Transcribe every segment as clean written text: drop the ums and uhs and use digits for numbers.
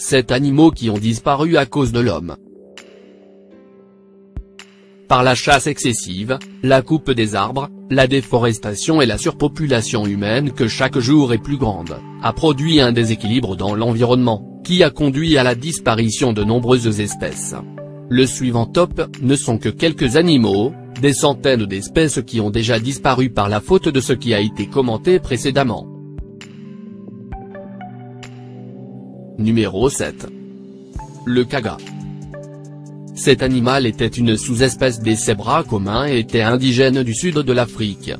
7 animaux qui ont disparu à cause de l'homme. Par la chasse excessive, la coupe des arbres, la déforestation et la surpopulation humaine que chaque jour est plus grande, a produit un déséquilibre dans l'environnement, qui a conduit à la disparition de nombreuses espèces. Le suivant top ne sont que quelques animaux, des centaines d'espèces qui ont déjà disparu par la faute de ce qui a été commenté précédemment. Numéro 7. Le quagga. Cet animal était une sous-espèce des zébras communs et était indigène du sud de l'Afrique.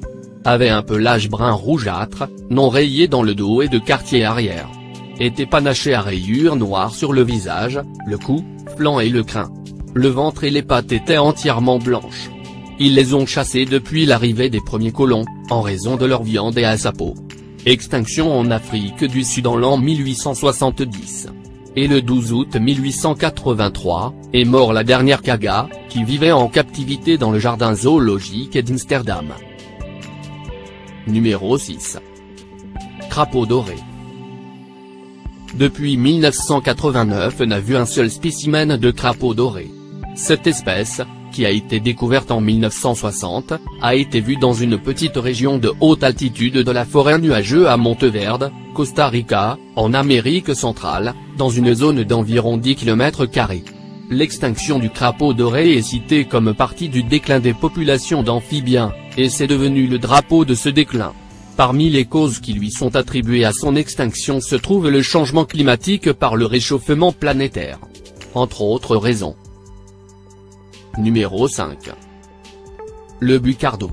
Avait un pelage brun rougeâtre, non rayé dans le dos et de quartier arrière. Était panaché à rayures noires sur le visage, le cou, flanc et le crin. Le ventre et les pattes étaient entièrement blanches. Ils les ont chassés depuis l'arrivée des premiers colons, en raison de leur viande et à sa peau. Extinction en Afrique du Sud en l'an 1870. Et le 12 août 1883, est mort la dernière quagga, qui vivait en captivité dans le jardin zoologique d'Amsterdam. Numéro 6. Crapaud doré. Depuis 1989 n'a vu un seul spécimen de crapaud doré. Cette espèce, qui a été découverte en 1960, a été vue dans une petite région de haute altitude de la forêt nuageuse à Monteverde, Costa Rica, en Amérique centrale, dans une zone d'environ 10 km². L'extinction du crapaud doré est citée comme partie du déclin des populations d'amphibiens, et c'est devenu le drapeau de ce déclin. Parmi les causes qui lui sont attribuées à son extinction se trouve le changement climatique par le réchauffement planétaire. Entre autres raisons. Numéro 5. Le bucardo.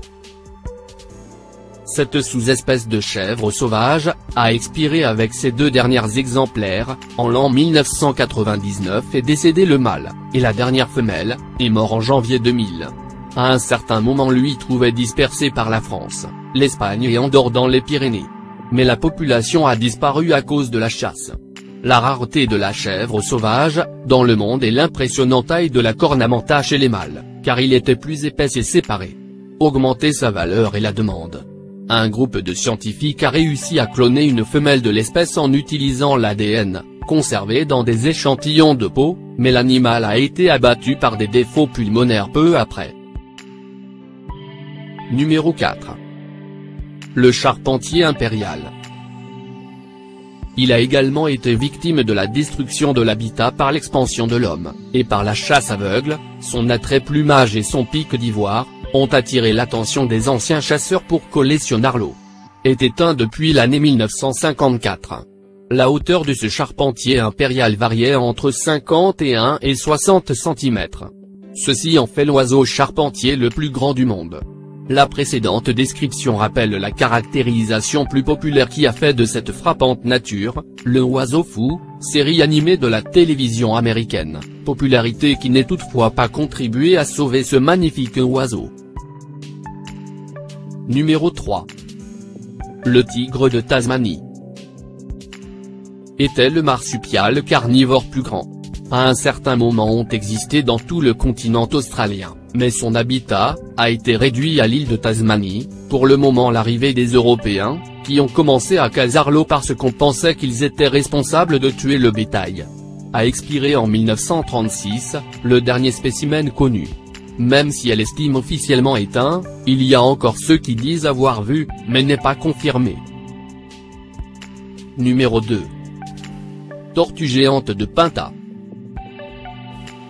Cette sous-espèce de chèvre sauvage, a expiré avec ses 2 derniers exemplaires, en l'an 1999 et décédé le mâle, et la dernière femelle, est mort en janvier 2000. À un certain moment lui trouvait dispersé par la France, l'Espagne et Andorre dans les Pyrénées. Mais la population a disparu à cause de la chasse. La rareté de la chèvre sauvage, dans le monde et l'impressionnante taille de la cornamenta chez les mâles, car il était plus épaisse et séparé. Augmenter sa valeur et la demande. Un groupe de scientifiques a réussi à cloner une femelle de l'espèce en utilisant l'ADN, conservé dans des échantillons de peau, mais l'animal a été abattu par des défauts pulmonaires peu après. Numéro 4. Le charpentier impérial. Il a également été victime de la destruction de l'habitat par l'expansion de l'homme, et par la chasse aveugle. Son attrait plumage et son pic d'ivoire, ont attiré l'attention des anciens chasseurs pour coller son arlot. Est éteint depuis l'année 1954. La hauteur de ce charpentier impérial variait entre 51 et 60 cm. Ceci en fait l'oiseau charpentier le plus grand du monde. La précédente description rappelle la caractérisation plus populaire qui a fait de cette frappante nature, le oiseau fou, série animée de la télévision américaine, popularité qui n'est toutefois pas contribué à sauver ce magnifique oiseau. Numéro 3. Le tigre de Tasmanie. Était le marsupial carnivore plus grand. À un certain moment ont existé dans tout le continent australien, mais son habitat, a été réduit à l'île de Tasmanie, pour le moment l'arrivée des Européens, qui ont commencé à caser parce qu'on pensait qu'ils étaient responsables de tuer le bétail. A expiré en 1936, le dernier spécimen connu. Même si elle estime officiellement éteint, il y a encore ceux qui disent avoir vu, mais n'est pas confirmé. Numéro 2. Tortue géante de Pinta.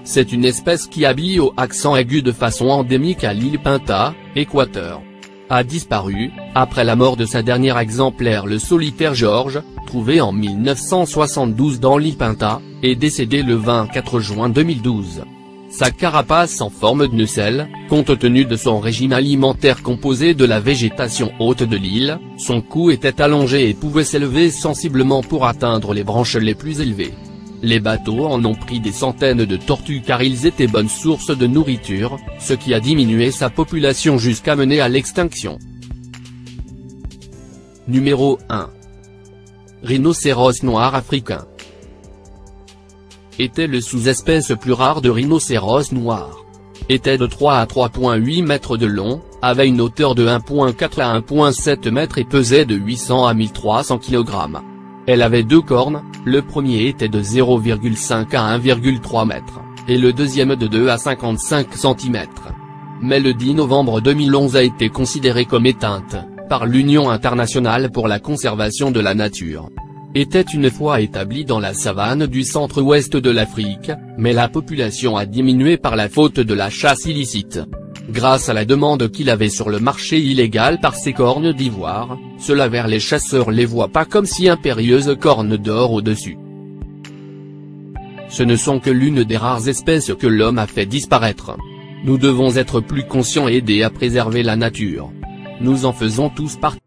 C'est une espèce qui habite au accent aigu de façon endémique à l'île Pinta, Équateur. A disparu, après la mort de sa dernière exemplaire le solitaire George, trouvé en 1972 dans l'île Pinta, et décédé le 24 juin 2012. Sa carapace en forme de nacelle, compte tenu de son régime alimentaire composé de la végétation haute de l'île, son cou était allongé et pouvait s'élever sensiblement pour atteindre les branches les plus élevées. Les bateaux en ont pris des centaines de tortues car ils étaient bonnes sources de nourriture, ce qui a diminué sa population jusqu'à mener à l'extinction. Numéro 1. Rhinocéros noir africain. Était le sous-espèce plus rare de rhinocéros noir. Était de 3 à 3,8 mètres de long, avait une hauteur de 1,4 à 1,7 mètres et pesait de 800 à 1300 kg. Elle avait 2 cornes, le premier était de 0,5 à 1,3 m, et le deuxième de 2 à 55 cm. Mais le 10 novembre 2011 a été considérée comme éteinte, par l'Union internationale pour la conservation de la nature. Était une fois établie dans la savane du centre-ouest de l'Afrique, mais la population a diminué par la faute de la chasse illicite. Grâce à la demande qu'il avait sur le marché illégal par ces cornes d'ivoire, cela vers les chasseurs les voient pas comme si impérieuses cornes d'or au-dessus. Ce ne sont que l'une des rares espèces que l'homme a fait disparaître. Nous devons être plus conscients et aider à préserver la nature. Nous en faisons tous partie.